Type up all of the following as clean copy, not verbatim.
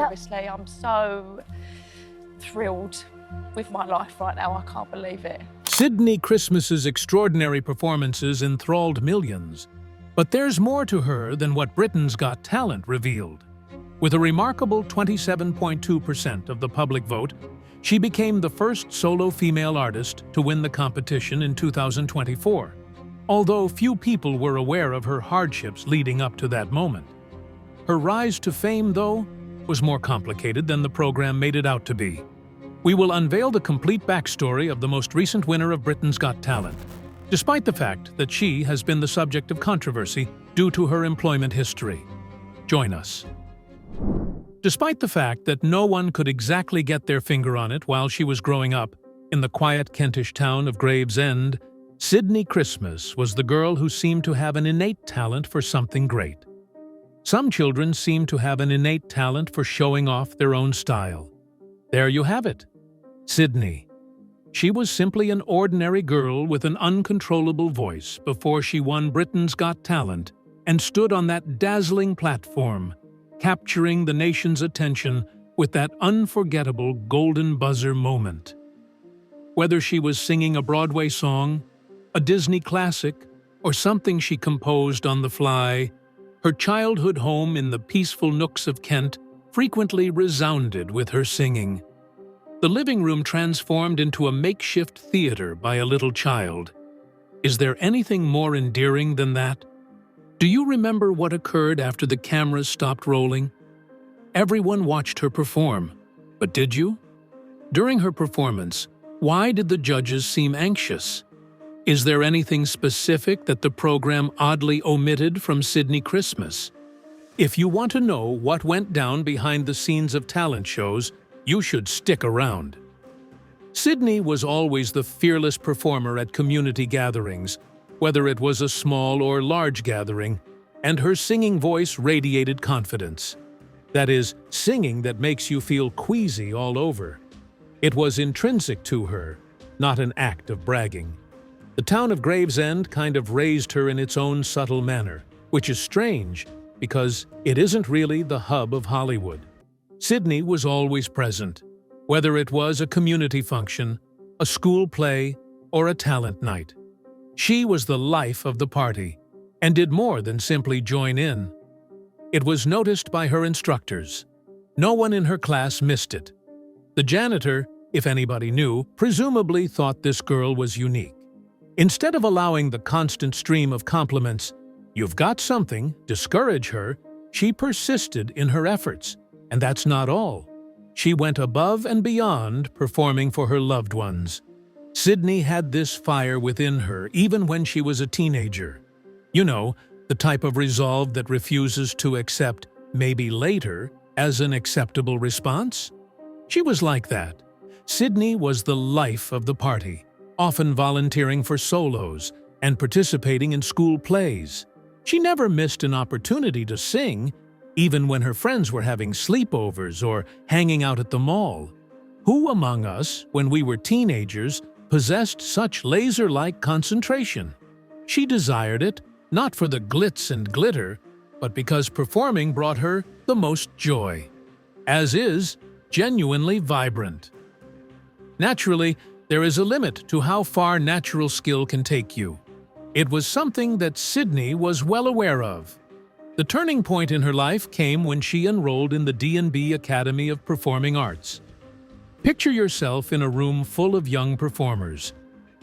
seriously. I'm so thrilled with my life right now. I can't believe it. Sydnie Christmas's extraordinary performances enthralled millions. But there's more to her than what Britain's Got Talent revealed. With a remarkable 27.2% of the public vote, she became the first solo female artist to win the competition in 2024, although few people were aware of her hardships leading up to that moment. Her rise to fame, though, was more complicated than the program made it out to be. We will unveil the complete backstory of the most recent winner of Britain's Got Talent, despite the fact that she has been the subject of controversy due to her employment history. Join us. Despite the fact that no one could exactly get their finger on it while she was growing up in the quiet Kentish town of Gravesend, Sydnie Christmas was the girl who seemed to have an innate talent for something great. Some children seem to have an innate talent for showing off their own style. There you have it. Sydnie. She was simply an ordinary girl with an uncontrollable voice before she won Britain's Got Talent and stood on that dazzling platform, capturing the nation's attention with that unforgettable golden buzzer moment. Whether she was singing a Broadway song, a Disney classic, or something she composed on the fly, her childhood home in the peaceful nooks of Kent frequently resounded with her singing. The living room transformed into a makeshift theater by a little child. Is there anything more endearing than that? Do you remember what occurred after the cameras stopped rolling? Everyone watched her perform, but did you? During her performance, why did the judges seem anxious? Is there anything specific that the program oddly omitted from Sydnie Christmas? If you want to know what went down behind the scenes of talent shows, you should stick around. Sydnie was always the fearless performer at community gatherings, whether it was a small or large gathering, and her singing voice radiated confidence. That is, singing that makes you feel queasy all over. It was intrinsic to her, not an act of bragging. The town of Gravesend kind of raised her in its own subtle manner, which is strange because it isn't really the hub of Hollywood. Sydnie was always present, whether it was a community function, a school play, or a talent night. She was the life of the party and did more than simply join in. It was noticed by her instructors. No one in her class missed it. The janitor, if anybody knew, presumably thought this girl was unique. Instead of allowing the constant stream of compliments, "You've got something," discourage her, she persisted in her efforts. And that's not all. She went above and beyond performing for her loved ones. Sydnie had this fire within her even when she was a teenager. You know, the type of resolve that refuses to accept maybe later as an acceptable response. She was like that. Sydnie was the life of the party, often volunteering for solos and participating in school plays. She never missed an opportunity to sing, even when her friends were having sleepovers or hanging out at the mall. Who among us, when we were teenagers, possessed such laser-like concentration? She desired it, not for the glitz and glitter, but because performing brought her the most joy. As is, genuinely vibrant. Naturally, there is a limit to how far natural skill can take you. It was something that Sydnie was well aware of. The turning point in her life came when she enrolled in the D&B Academy of Performing Arts. Picture yourself in a room full of young performers,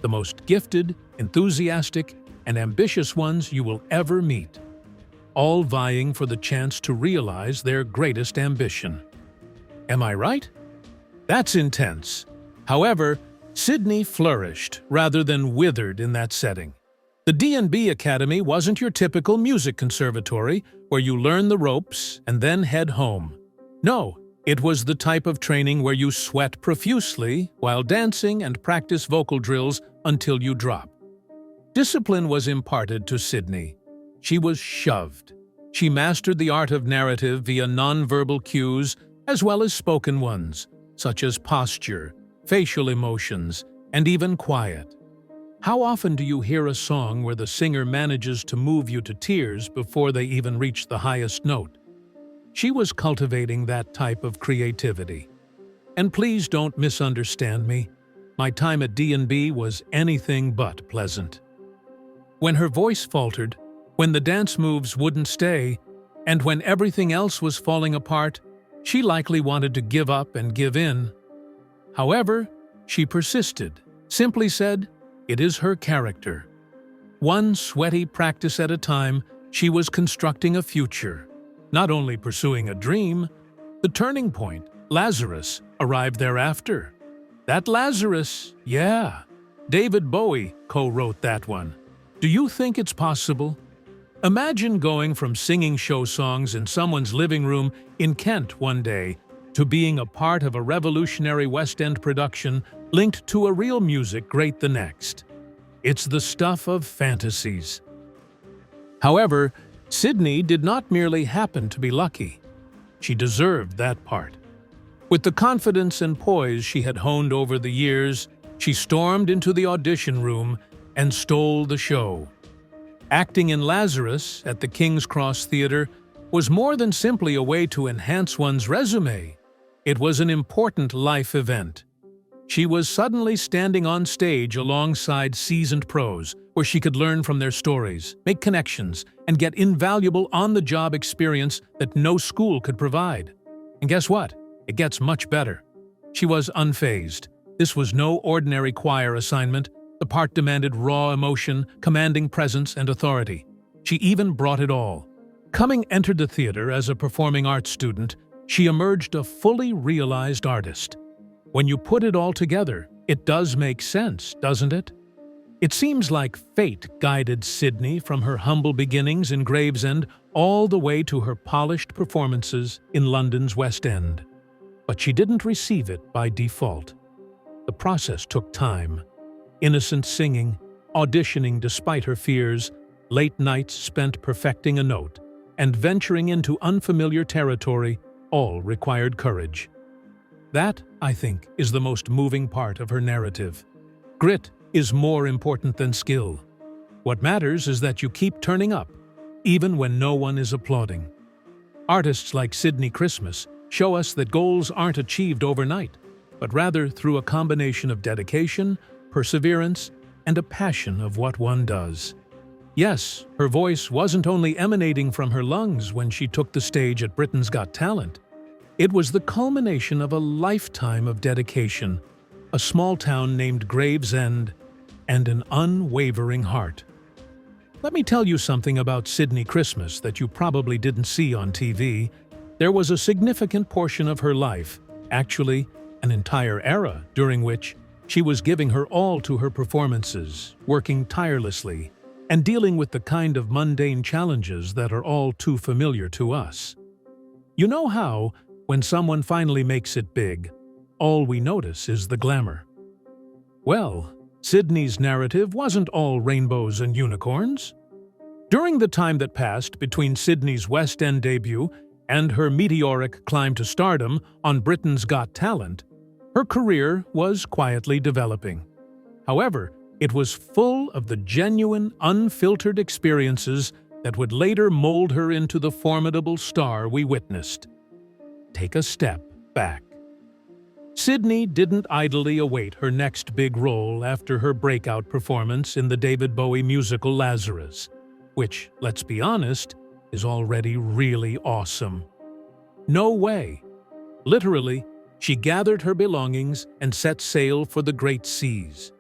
the most gifted, enthusiastic, and ambitious ones you will ever meet, all vying for the chance to realize their greatest ambition. Am I right? That's intense. However, Sydnie flourished rather than withered in that setting. The D&B Academy wasn't your typical music conservatory where you learn the ropes and then head home. No, it was the type of training where you sweat profusely while dancing and practice vocal drills until you drop. Discipline was imparted to Sydnie. She was shoved. She mastered the art of narrative via nonverbal cues as well as spoken ones, such as posture, facial emotions, and even quiet. How often do you hear a song where the singer manages to move you to tears before they even reach the highest note? She was cultivating that type of creativity. And please don't misunderstand me. My time at D&B was anything but pleasant. When her voice faltered, when the dance moves wouldn't stay, and when everything else was falling apart, she likely wanted to give up and give in. However, she persisted, simply said, it is her character. One sweaty practice at a time, she was constructing a future, not only pursuing a dream. The turning point, Lazarus, arrived thereafter. That Lazarus, yeah, David Bowie co-wrote that one. Do you think it's possible? Imagine going from singing show songs in someone's living room in Kent one day to being a part of a revolutionary West End production linked to a real music great the next. It's the stuff of fantasies. However, Sydnie did not merely happen to be lucky. She deserved that part. With the confidence and poise she had honed over the years, she stormed into the audition room and stole the show. Acting in Lazarus at the King's Cross Theatre was more than simply a way to enhance one's resume. It was an important life event. She was suddenly standing on stage alongside seasoned pros, where she could learn from their stories, make connections, and get invaluable on-the-job experience that no school could provide. And guess what? It gets much better. She was unfazed. This was no ordinary choir assignment. The part demanded raw emotion, commanding presence, and authority. She even brought it all. Cumming entered the theater as a performing arts student. She emerged a fully realized artist. When you put it all together, it does make sense, doesn't it? It seems like fate guided Sydnie from her humble beginnings in Gravesend all the way to her polished performances in London's West End. But she didn't receive it by default. The process took time. Innocent singing, auditioning despite her fears, late nights spent perfecting a note, and venturing into unfamiliar territory all required courage. That, I think, is the most moving part of her narrative. Grit is more important than skill. What matters is that you keep turning up, even when no one is applauding. Artists like Sydnie Christmas show us that goals aren't achieved overnight, but rather through a combination of dedication, perseverance, and a passion of what one does. Yes, her voice wasn't only emanating from her lungs when she took the stage at Britain's Got Talent. It was the culmination of a lifetime of dedication, a small town named Gravesend, and an unwavering heart. Let me tell you something about Sydnie Christmas that you probably didn't see on TV. There was a significant portion of her life, actually an entire era, during which she was giving her all to her performances, working tirelessly, and dealing with the kind of mundane challenges that are all too familiar to us. You know how, when someone finally makes it big, all we notice is the glamour. Well, Sydnie's narrative wasn't all rainbows and unicorns. During the time that passed between Sydnie's West End debut and her meteoric climb to stardom on Britain's Got Talent, her career was quietly developing. However, it was full of the genuine, unfiltered experiences that would later mold her into the formidable star we witnessed. Take a step back. Sydnie didn't idly await her next big role after her breakout performance in the David Bowie musical Lazarus, which, let's be honest, is already really awesome. No way. Literally, she gathered her belongings and set sail for the great seas.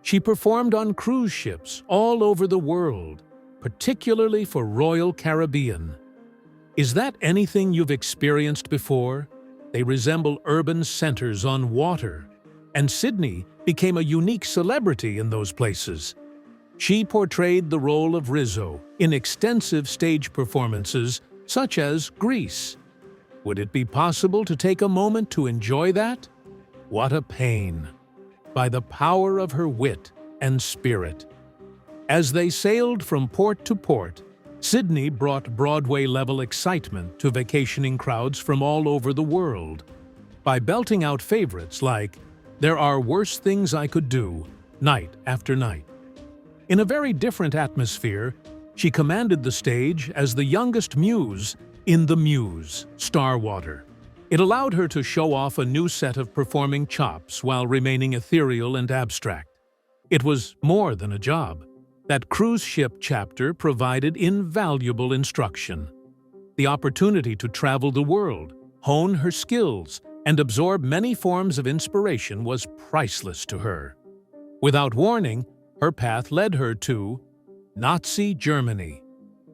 She performed on cruise ships all over the world, particularly for Royal Caribbean. Is that anything you've experienced before? They resemble urban centers on water, and Sydnie became a unique celebrity in those places. She portrayed the role of Rizzo in extensive stage performances such as Grease. Would it be possible to take a moment to enjoy that? What a pain! By the power of her wit and spirit. As they sailed from port to port, Sydnie brought Broadway-level excitement to vacationing crowds from all over the world by belting out favorites like "There Are Worse Things I Could Do" night after night. In a very different atmosphere, she commanded the stage as the youngest muse in the muse, star water. It allowed her to show off a new set of performing chops while remaining ethereal and abstract. It was more than a job. That cruise ship chapter provided invaluable instruction. The opportunity to travel the world, hone her skills, and absorb many forms of inspiration was priceless to her. Without warning, her path led her to Nazi Germany,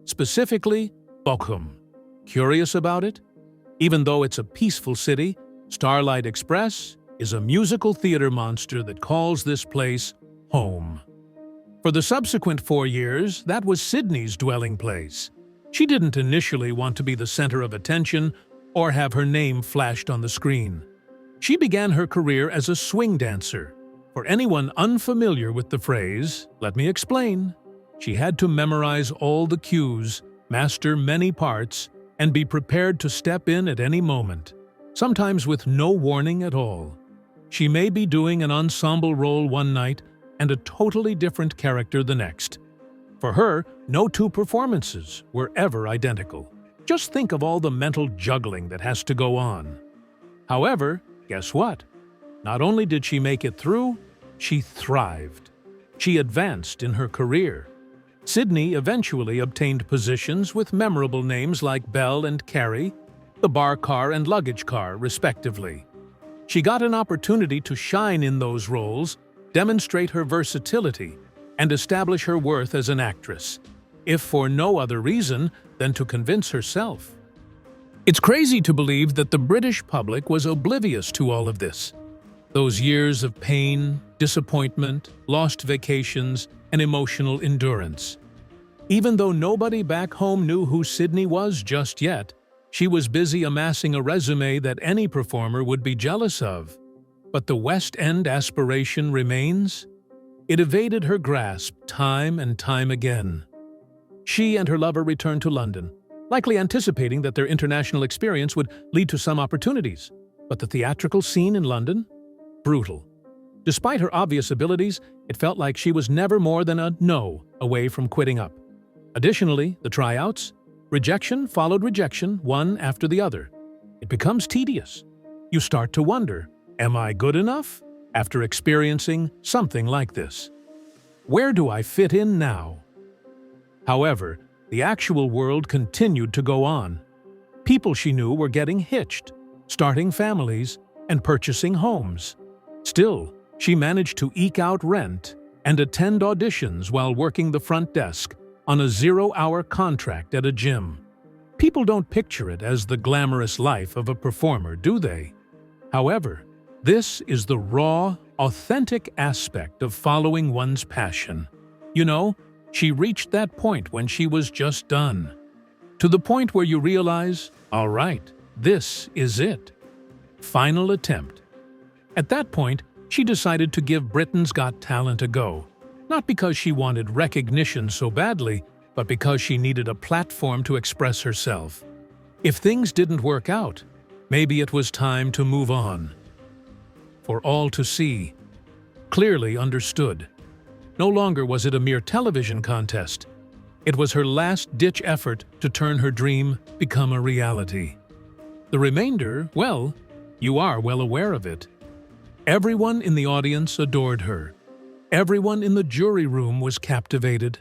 specifically Bochum. Curious about it? Even though it's a peaceful city, Starlight Express is a musical theater monster that calls this place home. For the subsequent 4 years, that was Sydnie's dwelling place. She didn't initially want to be the center of attention or have her name flashed on the screen. She began her career as a swing dancer. For anyone unfamiliar with the phrase, let me explain. She had to memorize all the cues, master many parts, and be prepared to step in at any moment, sometimes with no warning at all. She may be doing an ensemble role one night and a totally different character the next. For her, no two performances were ever identical. Just think of all the mental juggling that has to go on. However, guess what? Not only did she make it through, she thrived. She advanced in her career. Sydnie eventually obtained positions with memorable names like Belle and Carrie, the bar car and luggage car, respectively. She got an opportunity to shine in those roles, demonstrate her versatility, and establish her worth as an actress, if for no other reason than to convince herself. It's crazy to believe that the British public was oblivious to all of this. Those years of pain, disappointment, lost vacations, and emotional endurance. Even though nobody back home knew who Sydnie was just yet, she was busy amassing a resume that any performer would be jealous of. But the West End aspiration remains. It evaded her grasp time and time again. She and her lover returned to London, likely anticipating that their international experience would lead to some opportunities. But the theatrical scene in London? Brutal. Despite her obvious abilities, it felt like she was never more than a no away from quitting up. Additionally, the tryouts? Rejection followed rejection, one after the other. It becomes tedious. You start to wonder, am I good enough? After experiencing something like this. Where do I fit in now? However, the actual world continued to go on. People she knew were getting hitched, starting families, and purchasing homes. Still, she managed to eke out rent and attend auditions while working the front desk on a 0-hour contract at a gym. People don't picture it as the glamorous life of a performer, do they? However, this is the raw, authentic aspect of following one's passion. You know, she reached that point when she was just done. To the point where you realize, all right, this is it. Final attempt. At that point, she decided to give Britain's Got Talent a go. Not because she wanted recognition so badly, but because she needed a platform to express herself. If things didn't work out, maybe it was time to move on. For all to see, clearly understood. No longer was it a mere television contest. It was her last-ditch effort to turn her dream become a reality. The remainder, well, you are well aware of it. Everyone in the audience adored her. Everyone in the jury room was captivated.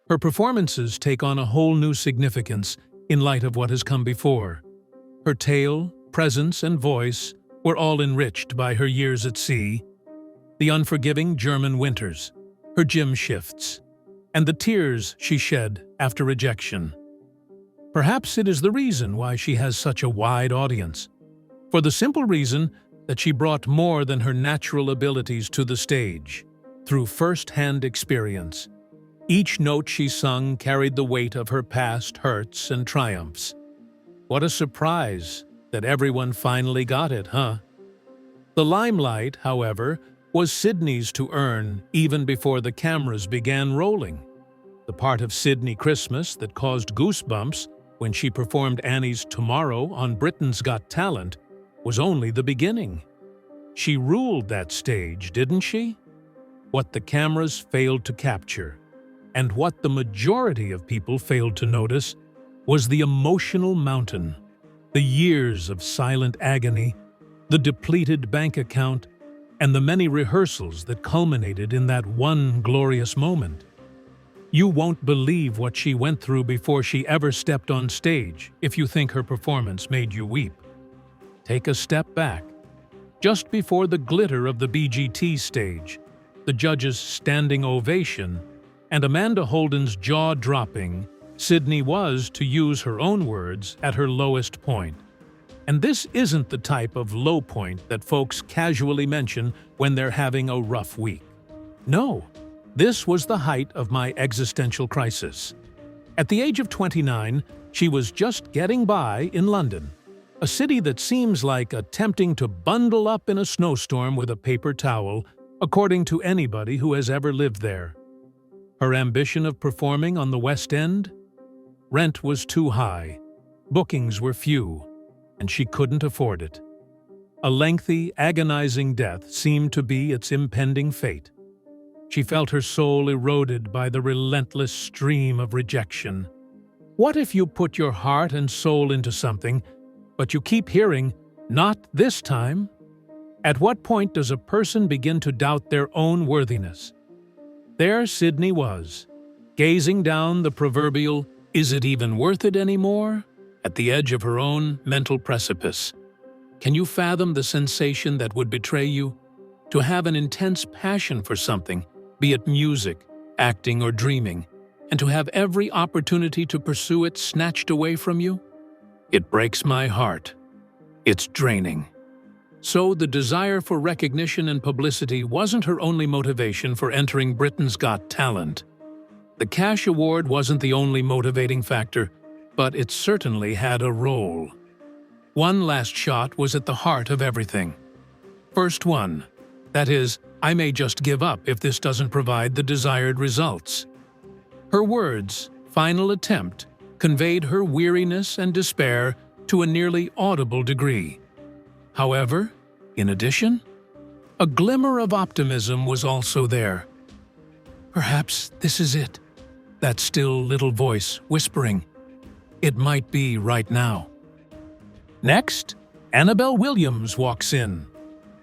Her performances take on a whole new significance in light of what has come before. Her tale, presence, and voice were all enriched by her years at sea, the unforgiving German winters, her gym shifts, and the tears she shed after rejection. Perhaps it is the reason why she has such a wide audience. For the simple reason that she brought more than her natural abilities to the stage, through first-hand experience. Each note she sung carried the weight of her past hurts and triumphs. What a surprise that everyone finally got it, huh? The limelight, however, was Sydnie's to earn even before the cameras began rolling. The part of Sydnie Christmas that caused goosebumps when she performed Annie's Tomorrow on Britain's Got Talent was only the beginning. She ruled that stage, didn't she? What the cameras failed to capture, and what the majority of people failed to notice, was the emotional mountain, the years of silent agony, the depleted bank account, and the many rehearsals that culminated in that one glorious moment. You won't believe what she went through before she ever stepped on stage if you think her performance made you weep. Take a step back. Just before the glitter of the BGT stage, the judges' standing ovation, and Amanda Holden's jaw-dropping, Sydnie was, to use her own words, at her lowest point. And this isn't the type of low point that folks casually mention when they're having a rough week. No, this was the height of my existential crisis. At the age of 29, she was just getting by in London, a city that seems like attempting to bundle up in a snowstorm with a paper towel, according to anybody who has ever lived there. Her ambition of performing on the West End? Rent was too high, bookings were few, and she couldn't afford it. A lengthy, agonizing death seemed to be its impending fate. She felt her soul eroded by the relentless stream of rejection. What if you put your heart and soul into something, but you keep hearing, "Not this time"? At what point does a person begin to doubt their own worthiness? There Sydnie was, gazing down the proverbial, "Is it even worth it anymore?" at the edge of her own mental precipice. Can you fathom the sensation that would betray you? To have an intense passion for something, be it music, acting, or dreaming, and to have every opportunity to pursue it snatched away from you? It breaks my heart. It's draining. So the desire for recognition and publicity wasn't her only motivation for entering Britain's Got Talent. The cash award wasn't the only motivating factor, but it certainly had a role. One last shot was at the heart of everything. First one. That is, I may just give up if this doesn't provide the desired results. Her words, final attempt, conveyed her weariness and despair to a nearly audible degree. However, in addition, a glimmer of optimism was also there. Perhaps this is it, that still little voice whispering, "It might be right now." Next, Annabelle Williams walks in.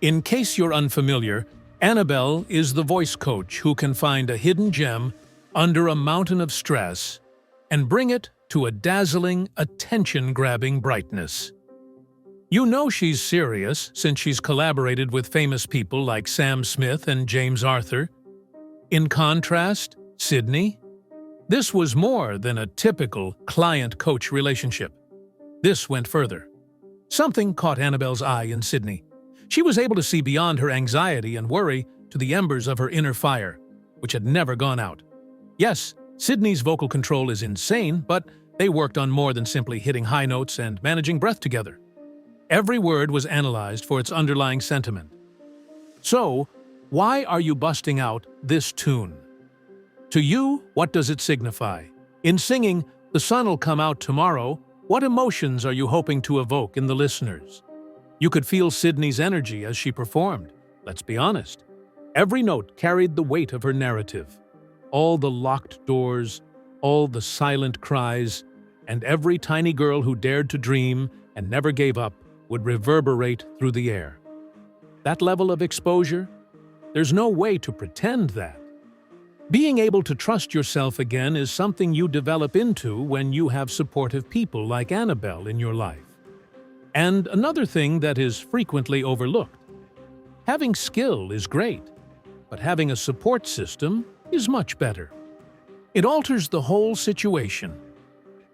In case you're unfamiliar, Annabelle is the voice coach who can find a hidden gem under a mountain of stress and bring it to a dazzling, attention-grabbing brightness. You know she's serious since she's collaborated with famous people like Sam Smith and James Arthur. In contrast, Sydnie? This was more than a typical client-coach relationship. This went further. Something caught Annabelle's eye in Sydnie. She was able to see beyond her anxiety and worry to the embers of her inner fire, which had never gone out. Yes, Sydnie's vocal control is insane, but they worked on more than simply hitting high notes and managing breath together. Every word was analyzed for its underlying sentiment. So, why are you busting out this tune? To you, what does it signify? In singing, "The Sun'll Come Out Tomorrow," what emotions are you hoping to evoke in the listeners? You could feel Sydnie's energy as she performed. Let's be honest. Every note carried the weight of her narrative. All the locked doors, all the silent cries, and every tiny girl who dared to dream and never gave up would reverberate through the air. That level of exposure? There's no way to pretend that. Being able to trust yourself again is something you develop into when you have supportive people like Annabelle in your life. And another thing that is frequently overlooked. Having skill is great, but having a support system is much better. It alters the whole situation.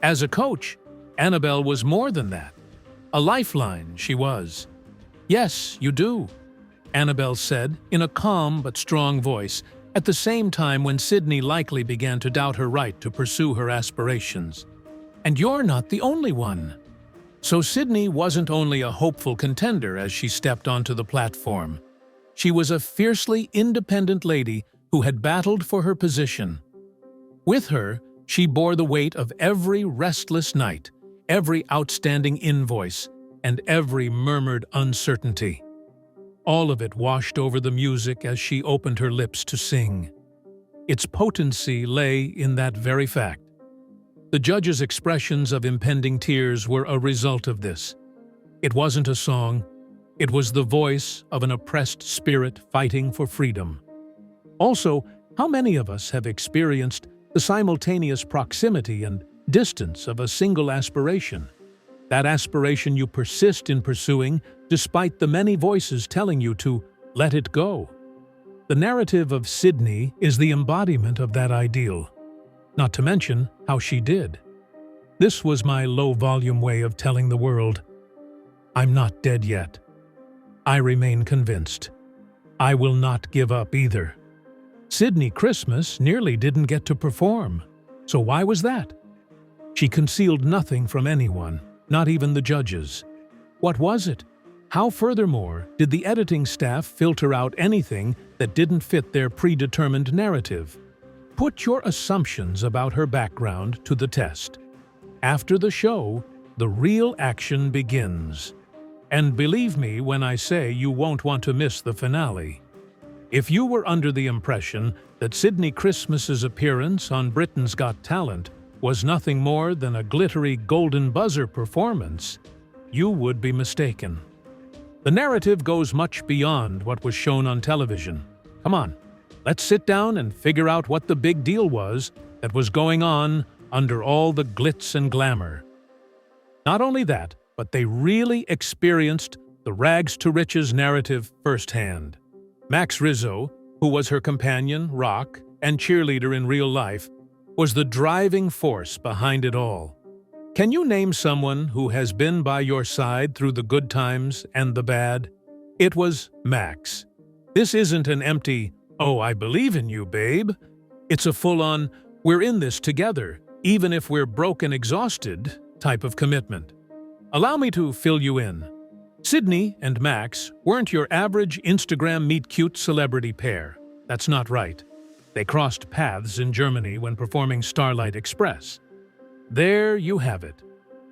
As a coach, Annabelle was more than that. A lifeline, she was. "Yes, you do," Annabelle said in a calm but strong voice, at the same time when Sydnie likely began to doubt her right to pursue her aspirations. "And you're not the only one." So Sydnie wasn't only a hopeful contender as she stepped onto the platform. She was a fiercely independent lady who had battled for her position. With her, she bore the weight of every restless night, every outstanding invoice, and every murmured uncertainty. All of it washed over the music as she opened her lips to sing. Its potency lay in that very fact. The judges' expressions of impending tears were a result of this. It wasn't a song, it was the voice of an oppressed spirit fighting for freedom. Also, how many of us have experienced the simultaneous proximity and distance of a single aspiration? That aspiration you persist in pursuing despite the many voices telling you to let it go. The narrative of Sydnie is the embodiment of that ideal, not to mention how she did. This was my low-volume way of telling the world, I'm not dead yet. I remain convinced. I will not give up either. Sydnie Christmas nearly didn't get to perform. So why was that? She concealed nothing from anyone, not even the judges. What was it? How, furthermore, did the editing staff filter out anything that didn't fit their predetermined narrative? Put your assumptions about her background to the test. After the show, the real action begins. And believe me when I say you won't want to miss the finale. If you were under the impression that Sydnie Christmas's appearance on Britain's Got Talent was nothing more than a glittery golden buzzer performance, you would be mistaken. The narrative goes much beyond what was shown on television. Come on, let's sit down and figure out what the big deal was that was going on under all the glitz and glamour. Not only that, but they really experienced the rags-to-riches narrative firsthand. Max Rizzo, who was her companion, rock, and cheerleader in real life, was the driving force behind it all. Can you name someone who has been by your side through the good times and the bad? It was Max. This isn't an empty, "Oh, I believe in you, babe." It's a full-on, "We're in this together, even if we're broke and exhausted" type of commitment. Allow me to fill you in. Sydnie and Max weren't your average Instagram meet-cute celebrity pair. That's not right. They crossed paths in Germany when performing Starlight Express. There you have it.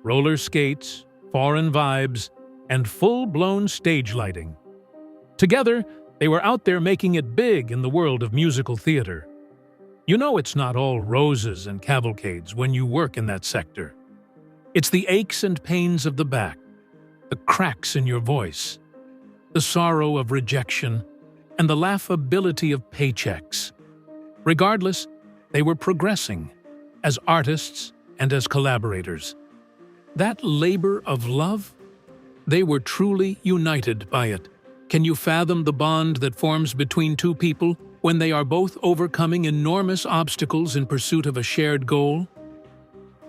Roller skates, foreign vibes, and full-blown stage lighting. Together, they were out there making it big in the world of musical theater. You know it's not all roses and cavalcades when you work in that sector. It's the aches and pains of the back, the cracks in your voice, the sorrow of rejection, and the laughability of paychecks. Regardless, they were progressing, as artists and as collaborators. That labor of love? They were truly united by it. Can you fathom the bond that forms between two people when they are both overcoming enormous obstacles in pursuit of a shared goal?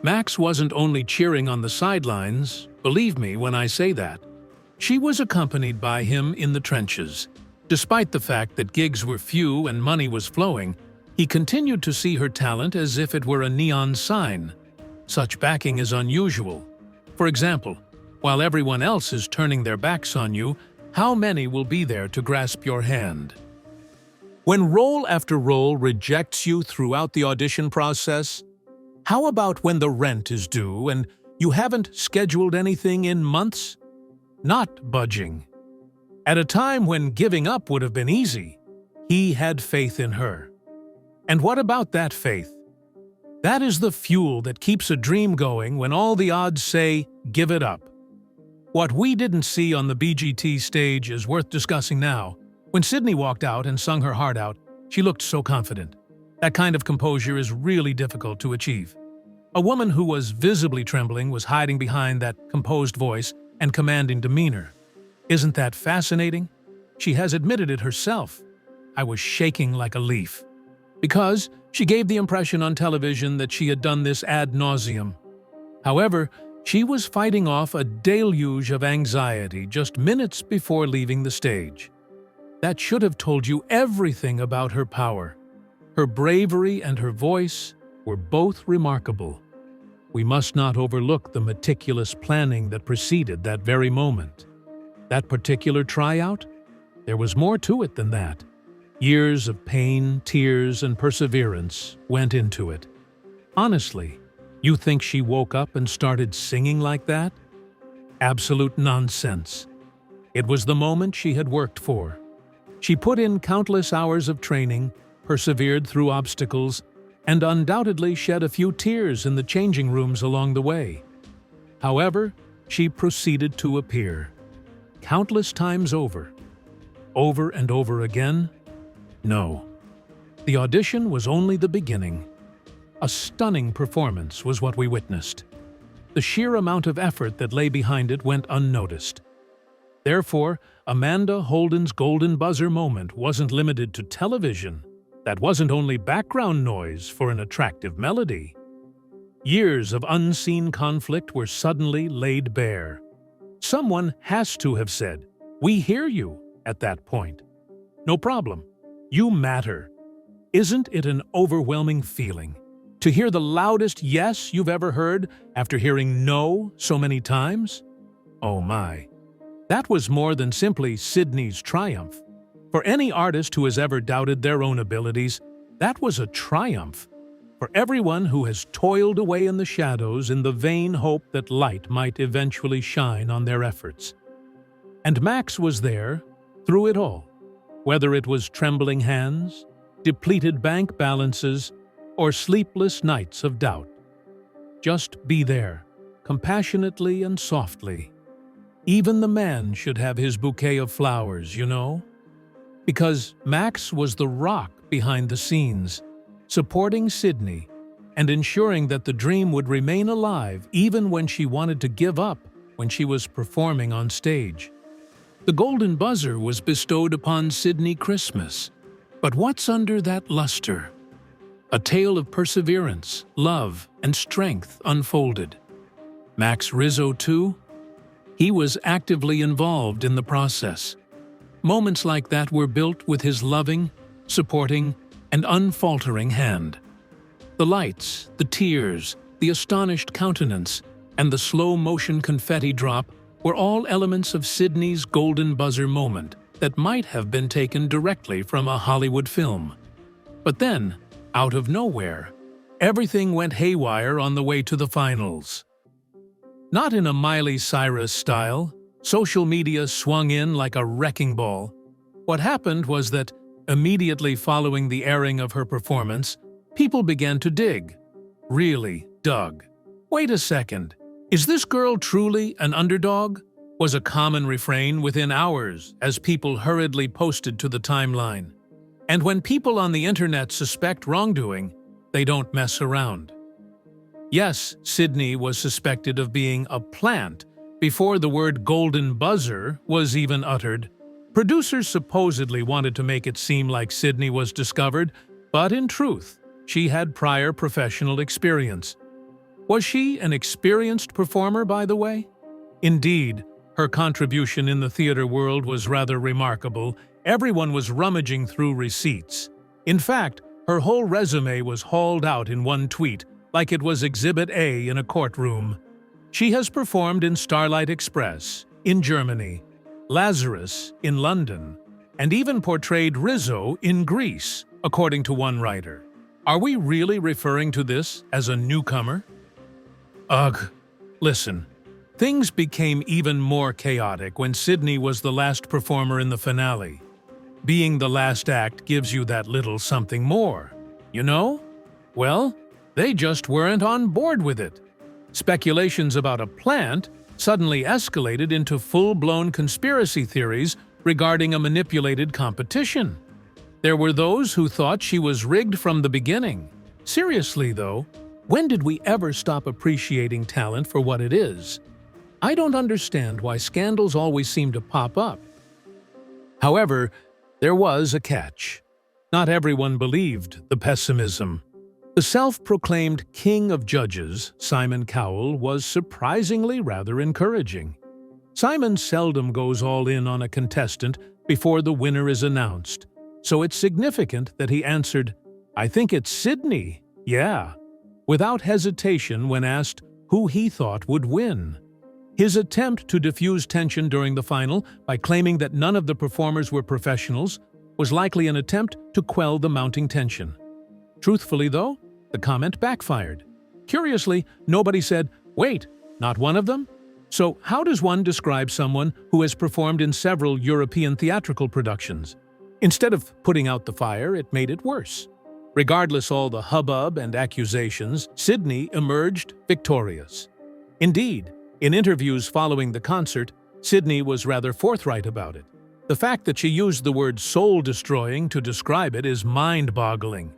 Max wasn't only cheering on the sidelines, believe me when I say that. She was accompanied by him in the trenches. Despite the fact that gigs were few and money was flowing, he continued to see her talent as if it were a neon sign. Such backing is unusual. For example, while everyone else is turning their backs on you, how many will be there to grasp your hand? When role after role rejects you throughout the audition process, how about when the rent is due and you haven't scheduled anything in months? Not budging. At a time when giving up would have been easy, he had faith in her. And what about that faith? That is the fuel that keeps a dream going when all the odds say, give it up. What we didn't see on the BGT stage is worth discussing now. When Sydnie walked out and sung her heart out, she looked so confident. That kind of composure is really difficult to achieve. A woman who was visibly trembling was hiding behind that composed voice and commanding demeanor. Isn't that fascinating? She has admitted it herself. I was shaking like a leaf. Because she gave the impression on television that she had done this ad nauseum. However, she was fighting off a deluge of anxiety just minutes before leaving the stage. That should have told you everything about her power. Her bravery and her voice were both remarkable. We must not overlook the meticulous planning that preceded that very moment. That particular tryout? There was more to it than that. Years of pain, tears, and perseverance went into it. Honestly, you think she woke up and started singing like that? Absolute nonsense. It was the moment she had worked for. She put in countless hours of training, persevered through obstacles, and undoubtedly shed a few tears in the changing rooms along the way. However, she proceeded to appear. Countless times over and over again. No. The audition was only the beginning. A stunning performance was what we witnessed. The sheer amount of effort that lay behind it went unnoticed. Therefore, Amanda Holden's golden buzzer moment wasn't limited to television. That wasn't only background noise for an attractive melody. Years of unseen conflict were suddenly laid bare. Someone has to have said, "We hear you," at that point. No problem. You matter. Isn't it an overwhelming feeling to hear the loudest yes you've ever heard after hearing no so many times? Oh my. That was more than simply Sydnie's triumph. For any artist who has ever doubted their own abilities, that was a triumph. For everyone who has toiled away in the shadows in the vain hope that light might eventually shine on their efforts. And Max was there through it all, whether it was trembling hands, depleted bank balances, or sleepless nights of doubt. Just be there, compassionately and softly. Even the man should have his bouquet of flowers, you know? Because Max was the rock behind the scenes, supporting Sydnie and ensuring that the dream would remain alive even when she wanted to give up when she was performing on stage. The golden buzzer was bestowed upon Sydnie Christmas. But what's under that luster? A tale of perseverance, love, and strength unfolded. Max Rizzo, too? He was actively involved in the process. Moments like that were built with his loving, supporting, and unfaltering hand. The lights, the tears, the astonished countenance, and the slow-motion confetti drop were all elements of Sydnie's golden buzzer moment that might have been taken directly from a Hollywood film. But then, out of nowhere, everything went haywire on the way to the finals. Not in a Miley Cyrus style, social media swung in like a wrecking ball. What happened was that, immediately following the airing of her performance, people began to dig. Really dug. Wait a second. Is this girl truly an underdog? Was a common refrain within hours as people hurriedly posted to the timeline. And when people on the internet suspect wrongdoing, they don't mess around. Yes, Sydnie was suspected of being a plant before the word golden buzzer was even uttered. Producers supposedly wanted to make it seem like Sydnie was discovered, but in truth, she had prior professional experience. Was she an experienced performer, by the way? Indeed, her contribution in the theater world was rather remarkable. Everyone was rummaging through receipts. In fact, her whole resume was hauled out in one tweet, like it was Exhibit A in a courtroom. She has performed in Starlight Express, in Germany, Lazarus in London, and even portrayed Rizzo in Greece, according to one writer. Are we really referring to this as a newcomer? Ugh. Listen, things became even more chaotic when Sydnie was the last performer in the finale. Being the last act gives you that little something more, you know? Well, they just weren't on board with it. Speculations about a plant suddenly escalated into full-blown conspiracy theories regarding a manipulated competition. There were those who thought she was rigged from the beginning. Seriously, though, when did we ever stop appreciating talent for what it is? I don't understand why scandals always seem to pop up. However, there was a catch. Not everyone believed the pessimism. The self-proclaimed king of judges, Simon Cowell, was surprisingly rather encouraging. Simon seldom goes all in on a contestant before the winner is announced, so it's significant that he answered, "I think it's Sydnie, yeah," without hesitation when asked who he thought would win. His attempt to diffuse tension during the final by claiming that none of the performers were professionals was likely an attempt to quell the mounting tension. Truthfully, though, the comment backfired. Curiously, nobody said, "Wait, not one of them?" So how does one describe someone who has performed in several European theatrical productions? Instead of putting out the fire, it made it worse. Regardless all the hubbub and accusations, Sydnie emerged victorious. Indeed, in interviews following the concert, Sydnie was rather forthright about it. The fact that she used the word soul-destroying to describe it is mind-boggling.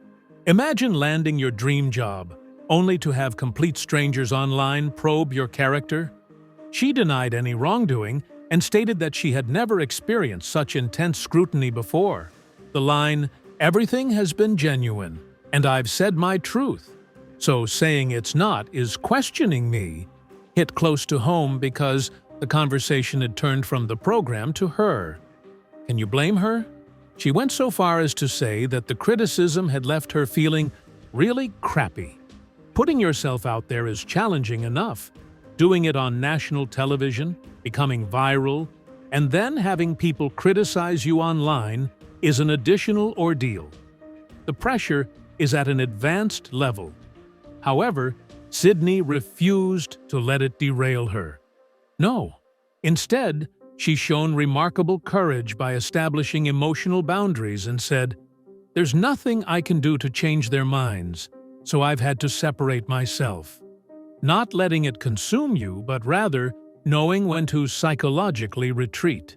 Imagine landing your dream job, only to have complete strangers online probe your character. She denied any wrongdoing and stated that she had never experienced such intense scrutiny before. The line, "Everything has been genuine, and I've said my truth, so saying it's not is questioning me," hit close to home because the conversation had turned from the program to her. Can you blame her? She went so far as to say that the criticism had left her feeling really crappy. Putting yourself out there is challenging enough. Doing it on national television, becoming viral, and then having people criticize you online is an additional ordeal. The pressure is at an advanced level. However, Sydnie refused to let it derail her. No, instead, she's shown remarkable courage by establishing emotional boundaries and said, "There's nothing I can do to change their minds, so I've had to separate myself." Not letting it consume you, but rather knowing when to psychologically retreat.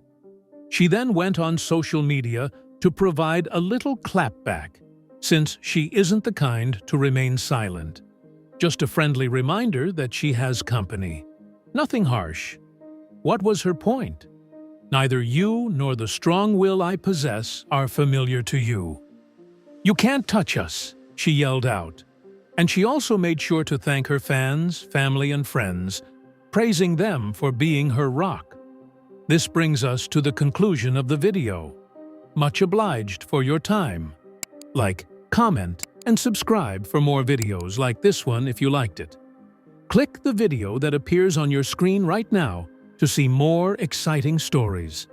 She then went on social media to provide a little clapback, since she isn't the kind to remain silent. Just a friendly reminder that she has company. Nothing harsh. What was her point? Neither you nor the strong will I possess are familiar to you. "You can't touch us," she yelled out. And she also made sure to thank her fans, family, and friends, praising them for being her rock. This brings us to the conclusion of the video. Much obliged for your time. Like, comment, and subscribe for more videos like this one if you liked it. Click the video that appears on your screen right now to see more exciting stories.